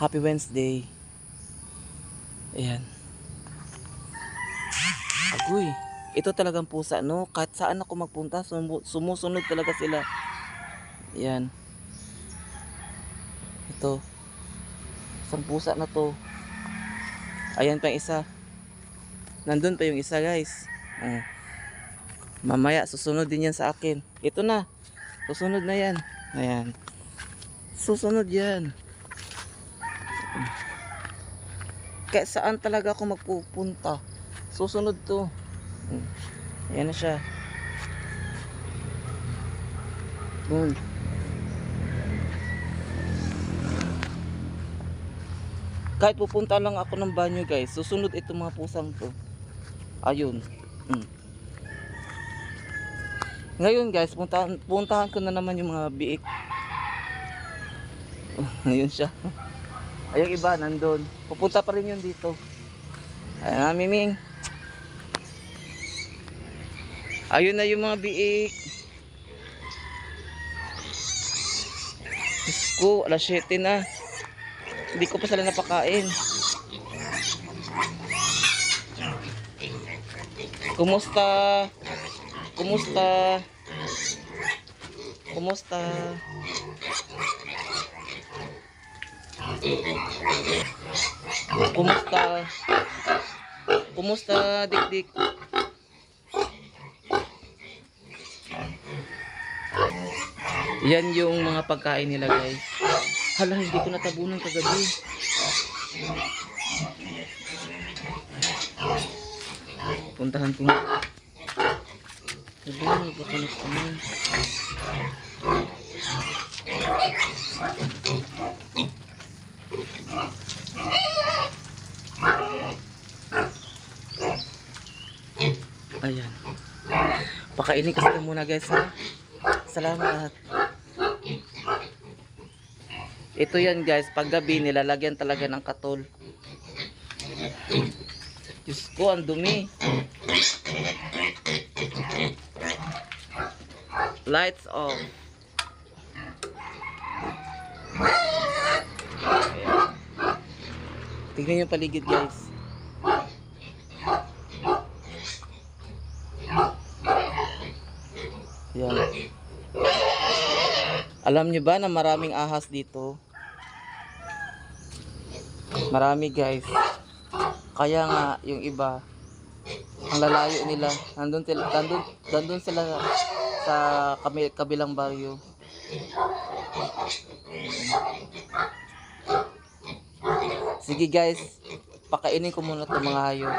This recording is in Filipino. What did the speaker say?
Happy Wednesday. Ayan. Agoy. Ito talagang pusa, no? Kahit saan ako magpunta, sumusunod talaga sila. Ayan. Ito. Isang pusa na to. Ayan pa yung isa. Nandun pa yung isa, guys. Mamaya, susunod din yan sa akin. Ito na. Susunod na yan. Ayan. Susunod yan. Kahit saan talaga ako magpupunta, susunod to. Ayan na siya. Kahit pupunta lang ako ng banyo, guys, susunod itong mga pusang to. Ayun. Ngayon, guys, puntahan ko na naman yung mga biik. Ayun siya. Ayun iba nandun. Pupunta pa rin yun dito. Ayan na, Miming. Ayun na yung mga biik. Diyos ko, alas 7 na. Hindi ko pa sila napakain. Kumusta? Kumusta? Kumusta? Kumusta? Kumusta, dik-dik? Yan yung mga pagkain nila, guys. Hala, hindi ko natabunan kagabi. Puntahan ko nga. Hala, baka nagtaman. Ayan. Pakainin ko sila muna, guys, ha. Salamat. Ito yan, guys, pag gabi nilalagyan talaga ng katol. Diyos ko, ang dumi. Lights off. Ayan. Tignan yung paligid, guys. Ayan. Alam nyo ba na maraming ahas dito? Marami, guys. Kaya nga yung iba ang lalayo nila. Nandun sila sa kabilang baryo. Sige, guys. Pakainin ko muna 'tong mga hayop.